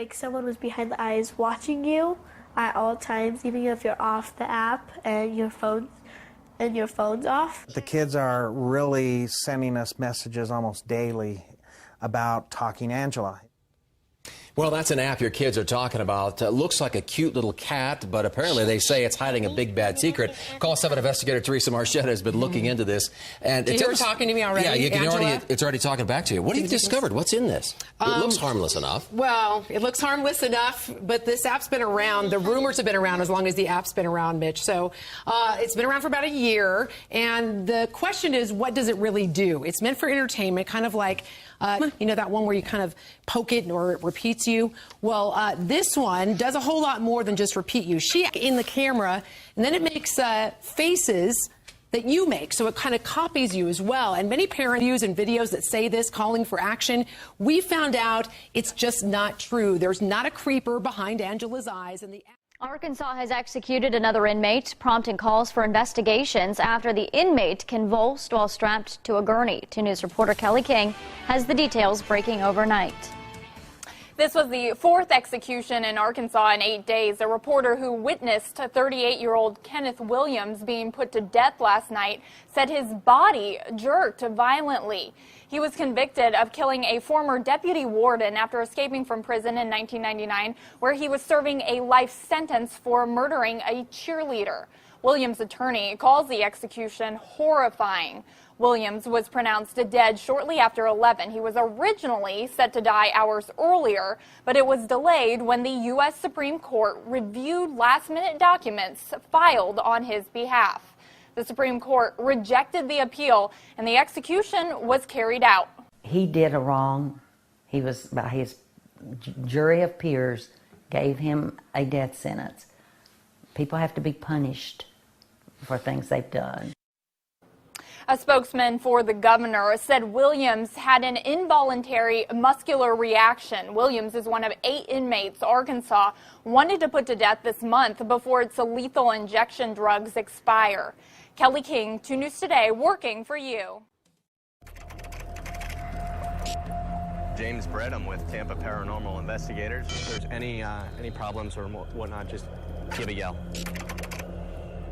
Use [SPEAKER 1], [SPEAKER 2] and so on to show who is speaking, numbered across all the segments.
[SPEAKER 1] like someone was behind the eyes watching you at all times, even if you're off the app and your phone's off.
[SPEAKER 2] The kids are really sending us messages almost daily about Talking Angela.
[SPEAKER 3] Well, that's an app your kids are talking about. Looks like a cute little cat, but apparently they say it's hiding a big bad secret. Call 7 investigator Teresa Marchetta has been looking into this. And
[SPEAKER 4] you were talking to me already,
[SPEAKER 3] Yeah, it's already talking back to you. What have you discovered? What's in this? It looks harmless enough.
[SPEAKER 4] Well, it looks harmless enough, but this app's been around. The rumors have been around as long as the app's been around, Mitch. So it's been around for about a year. And the question is, what does it really do? It's meant for entertainment, kind of like, you know, that one where you kind of poke it or it repeats you. Well, this one does a whole lot more than just repeat you. She in the camera, and then it makes faces that you make, so it kind of copies you as well. And many parent views and videos that say this, calling for action, we found out it's just not true. There's not a creeper behind Angela's eyes. And the
[SPEAKER 5] Arkansas has executed another inmate, prompting calls for investigations after the inmate convulsed while strapped to a gurney. 2 News reporter Kelly King has the details breaking overnight.
[SPEAKER 6] This was the 4th execution in Arkansas in 8 days. A reporter who witnessed 38-year-old Kenneth Williams being put to death last night said his body jerked violently. He was convicted of killing a former deputy warden after escaping from prison in 1999, where he was serving a life sentence for murdering a cheerleader. Williams' attorney calls the execution horrifying. Williams was pronounced dead shortly after 11. He was originally set to die hours earlier, but it was delayed when the U.S. Supreme Court reviewed last-minute documents filed on his behalf. The Supreme Court rejected the appeal, and the execution was carried out.
[SPEAKER 7] He did a wrong. He was, by his jury of peers, gave him a death sentence. People have to be punished for things they've done.
[SPEAKER 6] A spokesman for the governor said Williams had an involuntary muscular reaction. Williams is one of 8 inmates Arkansas wanted to put to death this month before its lethal injection drugs expire. Kelly King, 2 News Today, working for you.
[SPEAKER 8] James Brett, I'm with Tampa Paranormal Investigators. If there's any problems or whatnot, just give a yell.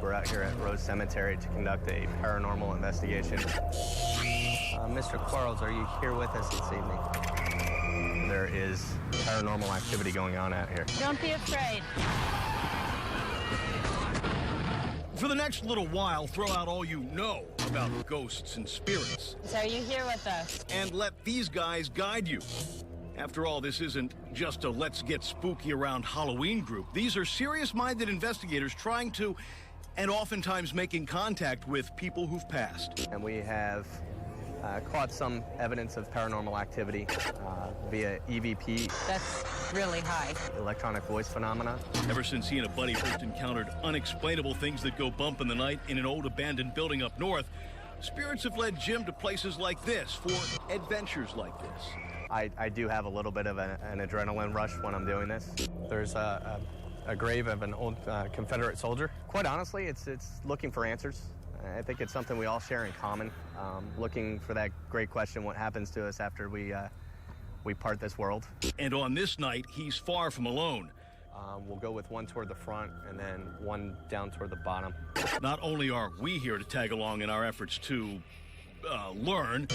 [SPEAKER 8] We're out here at Rose Cemetery to conduct a paranormal investigation. Mr. Quarles, are you here with us this evening? There is paranormal activity going on out here.
[SPEAKER 9] Don't be afraid.
[SPEAKER 10] For the next little while, throw out all you know about ghosts and spirits.
[SPEAKER 9] So are you here with us?
[SPEAKER 10] And let these guys guide you. After all, this isn't just a let's get spooky around Halloween group. These are serious-minded investigators trying to, and oftentimes making contact with people who've passed.
[SPEAKER 8] And we have caught some evidence of paranormal activity via EVP.
[SPEAKER 9] That's really high.
[SPEAKER 8] Electronic voice phenomena.
[SPEAKER 10] Ever since he and a buddy first encountered unexplainable things that go bump in the night in an old abandoned building up north, spirits have led Jim to places like this for adventures like this.
[SPEAKER 8] I do have a little bit of an adrenaline rush when I'm doing this. There's a grave of an old Confederate soldier. Quite honestly, it's looking for answers. I think it's something we all share in common, looking for that great question, what happens to us after we part this world.
[SPEAKER 10] And on this night, he's far from alone.
[SPEAKER 8] We'll go with one toward the front and then one down toward the bottom.
[SPEAKER 10] Not only are we here to tag along in our efforts to learn,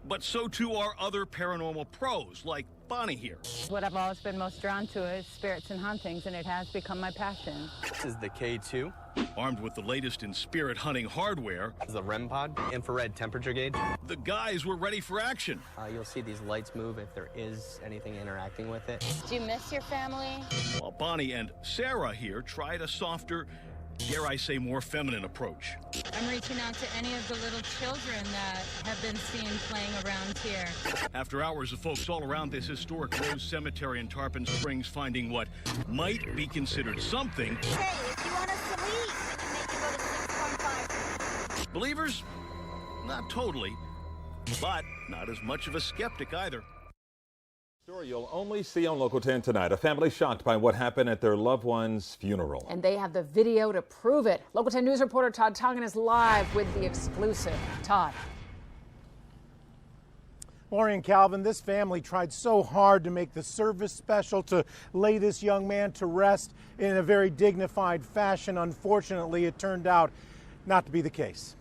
[SPEAKER 10] but so too are other paranormal pros like Bonnie here.
[SPEAKER 9] What I've always been most drawn to is spirits and hauntings, and it has become my passion.
[SPEAKER 8] This is the K2.
[SPEAKER 10] Armed with the latest in spirit hunting hardware.
[SPEAKER 8] This is the REM pod, infrared temperature gauge.
[SPEAKER 10] The guys were ready for action.
[SPEAKER 8] You'll see these lights move if there is anything interacting with it.
[SPEAKER 9] Do you miss your family?
[SPEAKER 10] While Bonnie and Sarah here tried a softer, dare I say, more feminine approach.
[SPEAKER 9] I'm reaching out to any of the little children that have been seen playing around here.
[SPEAKER 10] After hours of folks all around this historic Rose Cemetery in Tarpon Springs finding what might be considered something.
[SPEAKER 11] Hey, if you want us to leave, we can make you go to 615.
[SPEAKER 10] Believers? Not totally, but not as much of a skeptic either.
[SPEAKER 12] Story you'll only see on Local 10 tonight. A family shocked by what happened at their loved one's funeral.
[SPEAKER 13] And they have the video to prove it. Local 10 News reporter Todd Tongan is live with the exclusive. Todd.
[SPEAKER 14] Lori and Calvin, this family tried so hard to make the service special to lay this young man to rest in a very dignified fashion. Unfortunately, it turned out not to be the case.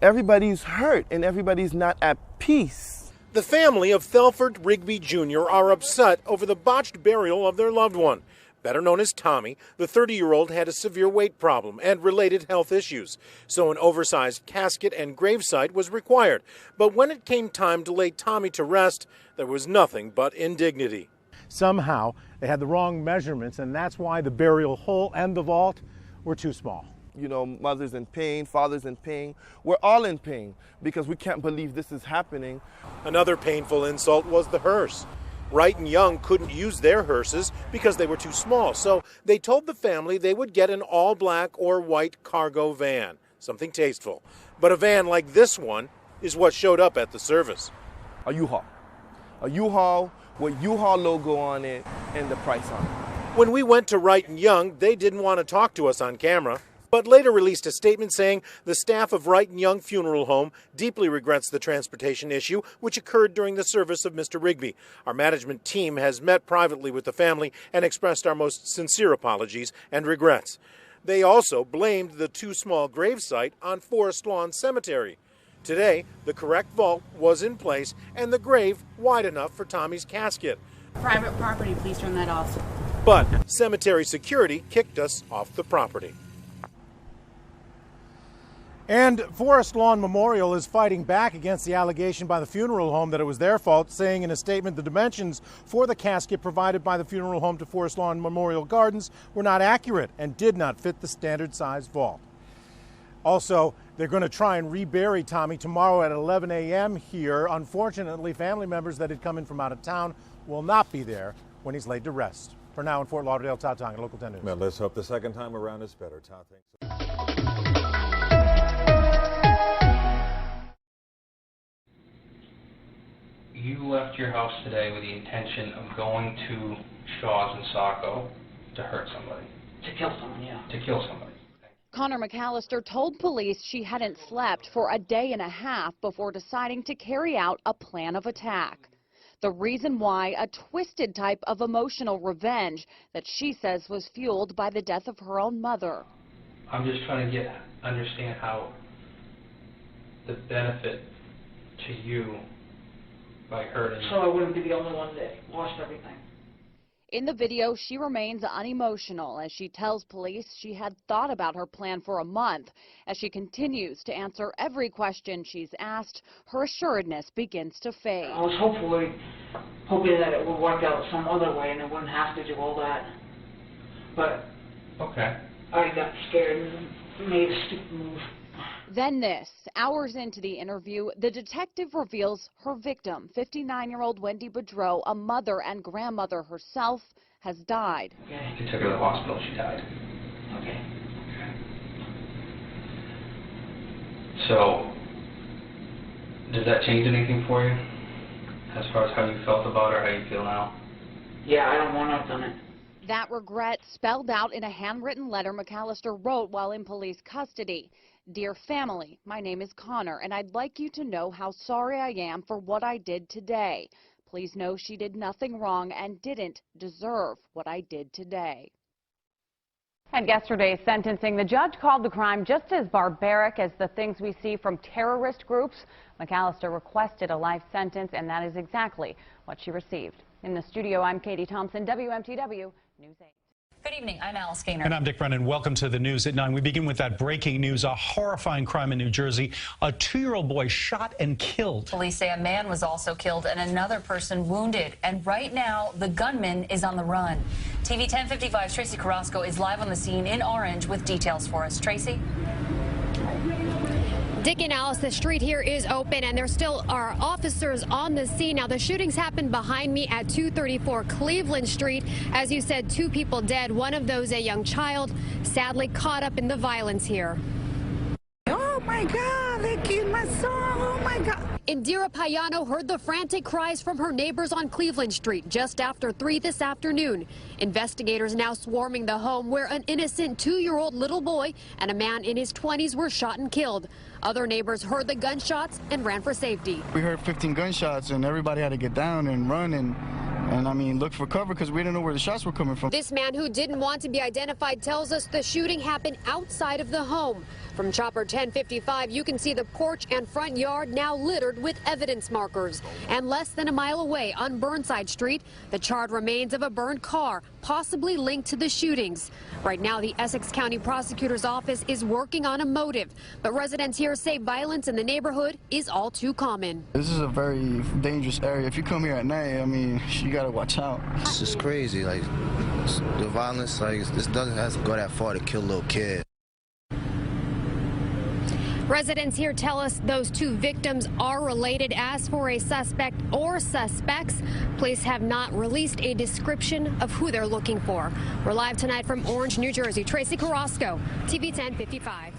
[SPEAKER 15] Everybody's hurt and everybody's not at peace.
[SPEAKER 14] The family of Thelford Rigby Jr. are upset over the botched burial of their loved one. Better known as Tommy, the 30-year-old had a severe weight problem and related health issues, so an oversized casket and gravesite was required. But when it came time to lay Tommy to rest, there was nothing but indignity. Somehow, they had the wrong measurements, and that's why the burial hole and the vault were too small.
[SPEAKER 15] You know, mother's in pain, father's in pain. We're all in pain because we can't believe this is happening.
[SPEAKER 14] Another painful insult was the hearse. Wright and Young couldn't use their hearses because they were too small, so they told the family they would get an all-black or white cargo van, something tasteful. But a van like this one is what showed up at the service.
[SPEAKER 15] A U-Haul. A U-Haul with U-Haul logo on it and the price on it.
[SPEAKER 14] When we went to Wright and Young, they didn't want to talk to us on camera, but later released a statement saying the staff of Wright and Young Funeral Home deeply regrets the transportation issue which occurred during the service of Mr. Rigby. Our management team has met privately with the family and expressed our most sincere apologies and regrets. They also blamed the too small gravesite on Forest Lawn Cemetery. Today, the correct vault was in place and the grave wide enough for Tommy's casket.
[SPEAKER 16] Private property, please turn that off.
[SPEAKER 14] But cemetery security kicked us off the property. And Forest Lawn Memorial is fighting back against the allegation by the funeral home that it was their fault, saying in a statement the dimensions for the casket provided by the funeral home to Forest Lawn Memorial Gardens were not accurate and did not fit the standard size vault. Also, they're going to try and rebury Tommy tomorrow at 11 a.m. here. Unfortunately, family members that had come in from out of town will not be there when he's laid to rest. For now in Fort Lauderdale, Todd Tong, Local 10 News.
[SPEAKER 12] Well, let's hope the second time around is better. Todd, thanks.
[SPEAKER 17] You left your house today with the intention of going to Shaw's and Saco to hurt somebody.
[SPEAKER 16] To kill someone, yeah.
[SPEAKER 17] To kill somebody.
[SPEAKER 18] Connor McAllister told police she hadn't slept for a day and a half before deciding to carry out a plan of attack. The reason why, a twisted type of emotional revenge that she says was fueled by the death of her own mother.
[SPEAKER 17] I'm just trying to understand how the benefit to you by hurting.
[SPEAKER 16] So I wouldn't be the only one that lost everything.
[SPEAKER 18] In the video, she remains unemotional as she tells police she had thought about her plan for a month. As she continues to answer every question she's asked, her assuredness begins to fade.
[SPEAKER 16] I was hoping that it would work out some other way and I wouldn't have to do all that. But
[SPEAKER 17] okay.
[SPEAKER 16] I got scared and made a stupid move.
[SPEAKER 18] Then this, hours into the interview, the detective reveals her victim, 59-year-old Wendy Boudreau, a mother and grandmother herself, has died.
[SPEAKER 17] Okay. They took her to the hospital. She died.
[SPEAKER 16] Okay.
[SPEAKER 17] So, does that change anything for you? As far as how you felt about her, how you feel now?
[SPEAKER 16] Yeah, I don't want to have done it.
[SPEAKER 18] That regret spelled out in a handwritten letter McAllister wrote while in police custody. Dear family, my name is Connor, and I'd like you to know how sorry I am for what I did today. Please know she did nothing wrong and didn't deserve what I did today.
[SPEAKER 19] At yesterday's sentencing, the judge called the crime just as barbaric as the things we see from terrorist groups. McAllister requested a life sentence, and that is exactly what she received. In the studio, I'm Katie Thompson, WMTW News 8.
[SPEAKER 20] Good evening, I'm Alice Gaynor.
[SPEAKER 21] And I'm Dick Brennan. Welcome to the News at 9. We begin with that breaking news, a horrifying crime in New Jersey. A 2-year-old boy shot and killed.
[SPEAKER 20] Police say a man was also killed and another person wounded. And right now, the gunman is on the run. TV 1055's Tracy Carrasco is live on the scene in Orange with details for us. Tracy?
[SPEAKER 22] Dick and Alice, the street here is open and there still are officers on the scene. Now, the shootings happened behind me at 234 Cleveland Street. As you said, 2 people dead, one of those a young child, sadly caught up in the violence here.
[SPEAKER 23] Oh my God, they killed my son, oh my God.
[SPEAKER 22] Indira Payano heard the frantic cries from her neighbors on Cleveland Street just after 3 this afternoon. Investigators now swarming the home where an innocent 2-year-old little boy and a man in his 20s were shot and killed. Other neighbors heard the gunshots and ran for safety.
[SPEAKER 1] We heard 15 gunshots and everybody had to get down and run and I mean, look for cover because we didn't know where the shots were coming from.
[SPEAKER 22] This man who didn't want to be identified tells us the shooting happened outside of the home. From Chopper 1055, you can see the porch and front yard now littered with evidence markers. And less than a mile away on Burnside Street, the charred remains of a burned car, possibly linked to the shootings. Right now, the Essex County Prosecutor's Office is working on a motive, but residents here say violence in the neighborhood is all too common.
[SPEAKER 1] This is a very dangerous area. If you come here at night, I mean, you got to watch out.
[SPEAKER 2] It's just crazy. Like, the violence, like, this doesn't have to go that far to kill a little kid.
[SPEAKER 22] Residents here tell us those 2 victims are related. As for a suspect or suspects, police have not released a description of who they're looking for. We're live tonight from Orange, New Jersey. Tracy Carrasco, TV 1055.